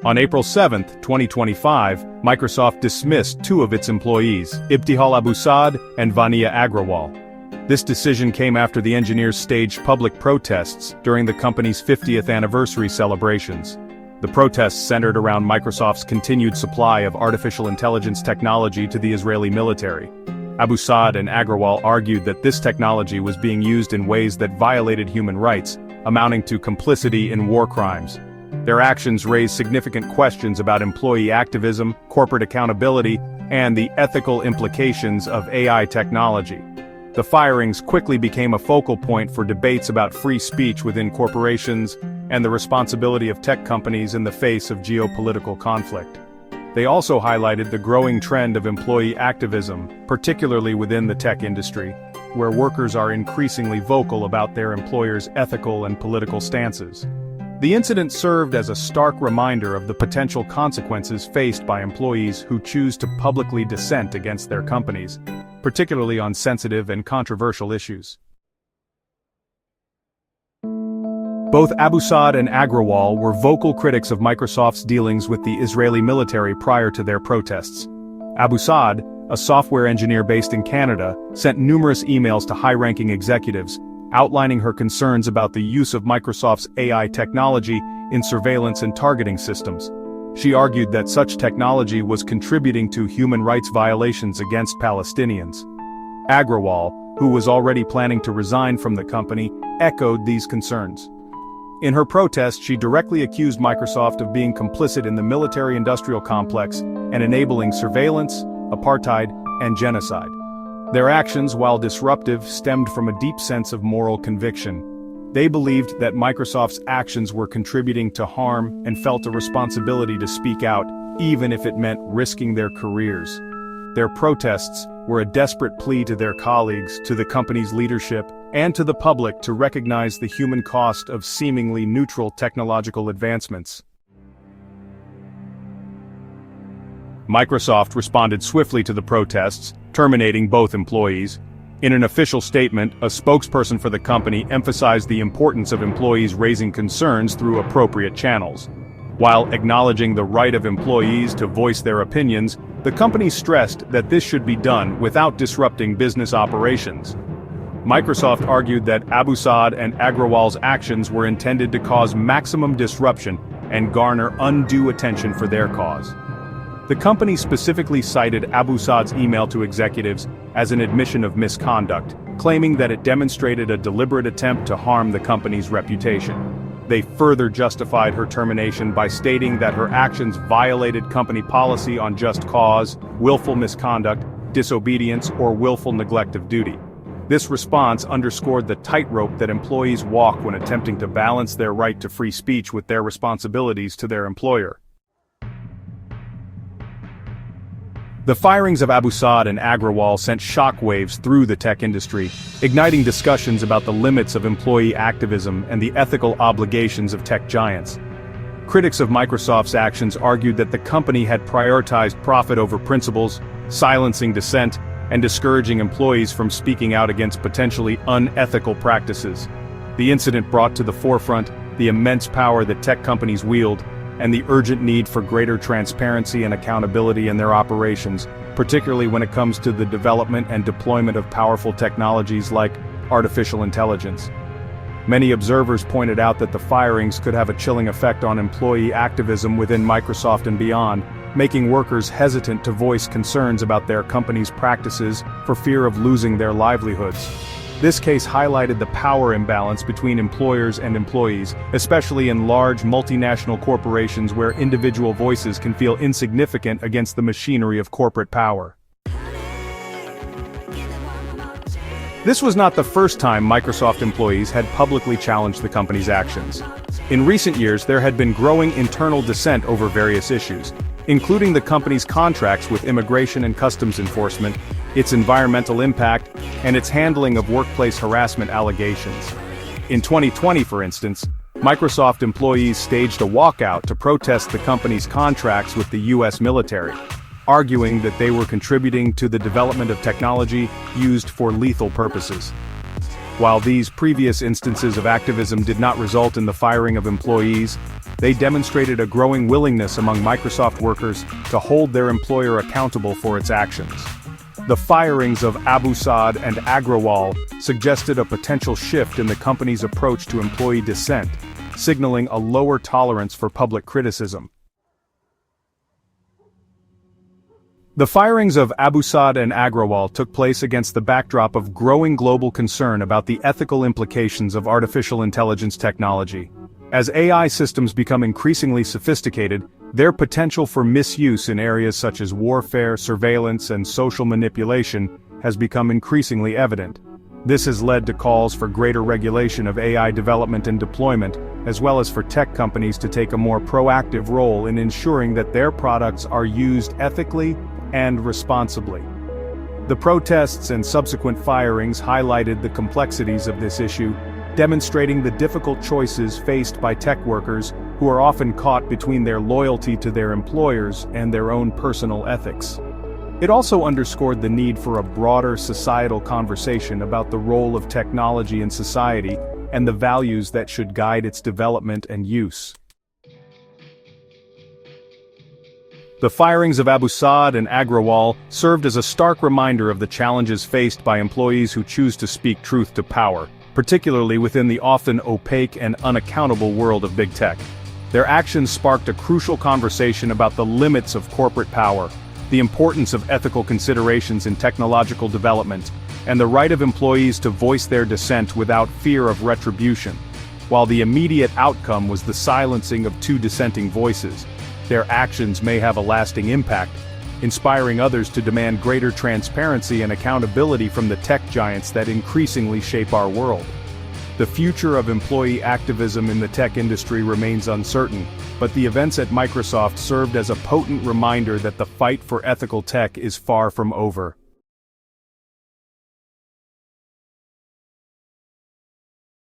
On April 7, 2025, Microsoft dismissed two of its employees, Ibtihal Abu Saad and Vania Agrawal. This decision came after the engineers staged public protests during the company's 50th anniversary celebrations. The protests centered around Microsoft's continued supply of artificial intelligence technology to the Israeli military. Abu Saad and Agrawal argued that this technology was being used in ways that violated human rights, amounting to complicity in war crimes. Their actions raised significant questions about employee activism, corporate accountability, and the ethical implications of AI technology. The firings quickly became a focal point for debates about free speech within corporations and the responsibility of tech companies in the face of geopolitical conflict. They also highlighted the growing trend of employee activism, particularly within the tech industry, where workers are increasingly vocal about their employers' ethical and political stances. The incident served as a stark reminder of the potential consequences faced by employees who choose to publicly dissent against their companies, particularly on sensitive and controversial issues. Both Abu Saad and Agrawal were vocal critics of Microsoft's dealings with the Israeli military prior to their protests. Abu Saad, a software engineer based in Canada, sent numerous emails to high-ranking executives, outlining her concerns about the use of Microsoft's AI technology in surveillance and targeting systems. She argued that such technology was contributing to human rights violations against Palestinians. Agrawal, who was already planning to resign from the company, echoed these concerns. In her protest, she directly accused Microsoft of being complicit in the military-industrial complex and enabling surveillance, apartheid, and genocide. Their actions, while disruptive, stemmed from a deep sense of moral conviction. They believed that Microsoft's actions were contributing to harm and felt a responsibility to speak out, even if it meant risking their careers. Their protests were a desperate plea to their colleagues, to the company's leadership, and to the public to recognize the human cost of seemingly neutral technological advancements. Microsoft responded swiftly to the protests, terminating both employees. In an official statement, a spokesperson for the company emphasized the importance of employees raising concerns through appropriate channels. While acknowledging the right of employees to voice their opinions, the company stressed that this should be done without disrupting business operations. Microsoft argued that Abu Saad and Agrawal's actions were intended to cause maximum disruption and garner undue attention for their cause. The company specifically cited Abu Saad's email to executives as an admission of misconduct, claiming that it demonstrated a deliberate attempt to harm the company's reputation. They further justified her termination by stating that her actions violated company policy on just cause, willful misconduct, disobedience, or willful neglect of duty. This response underscored the tightrope that employees walk when attempting to balance their right to free speech with their responsibilities to their employer. The firings of Abu Saad and Agrawal sent shockwaves through the tech industry, igniting discussions about the limits of employee activism and the ethical obligations of tech giants. Critics of Microsoft's actions argued that the company had prioritized profit over principles, silencing dissent, and discouraging employees from speaking out against potentially unethical practices. The incident brought to the forefront the immense power that tech companies wield, and the urgent need for greater transparency and accountability in their operations, particularly when it comes to the development and deployment of powerful technologies like artificial intelligence. Many observers pointed out that the firings could have a chilling effect on employee activism within Microsoft and beyond, making workers hesitant to voice concerns about their company's practices for fear of losing their livelihoods. This case highlighted the power imbalance between employers and employees, especially in large multinational corporations where individual voices can feel insignificant against the machinery of corporate power. This was not the first time Microsoft employees had publicly challenged the company's actions. In recent years, there had been growing internal dissent over various issues, including the company's contracts with immigration and customs enforcement, its environmental impact, and its handling of workplace harassment allegations. In 2020, for instance, Microsoft employees staged a walkout to protest the company's contracts with the U.S. military, arguing that they were contributing to the development of technology used for lethal purposes. While these previous instances of activism did not result in the firing of employees, they demonstrated a growing willingness among Microsoft workers to hold their employer accountable for its actions. The firings of Abu Saad and Agrawal suggested a potential shift in the company's approach to employee dissent, signaling a lower tolerance for public criticism. The firings of Abu Saad and Agrawal took place against the backdrop of growing global concern about the ethical implications of artificial intelligence technology. As AI systems become increasingly sophisticated, their potential for misuse in areas such as warfare, surveillance, and social manipulation has become increasingly evident. This has led to calls for greater regulation of AI development and deployment, as well as for tech companies to take a more proactive role in ensuring that their products are used ethically and responsibly. The protests and subsequent firings highlighted the complexities of this issue, demonstrating the difficult choices faced by tech workers who are often caught between their loyalty to their employers and their own personal ethics. It also underscored the need for a broader societal conversation about the role of technology in society and the values that should guide its development and use. The firings of Abu Saad and Agrawal served as a stark reminder of the challenges faced by employees who choose to speak truth to power, particularly within the often opaque and unaccountable world of big tech. Their actions sparked a crucial conversation about the limits of corporate power, the importance of ethical considerations in technological development, and the right of employees to voice their dissent without fear of retribution. While the immediate outcome was the silencing of two dissenting voices, their actions may have a lasting impact, inspiring others to demand greater transparency and accountability from the tech giants that increasingly shape our world. The future of employee activism in the tech industry remains uncertain, but the events at Microsoft served as a potent reminder that the fight for ethical tech is far from over.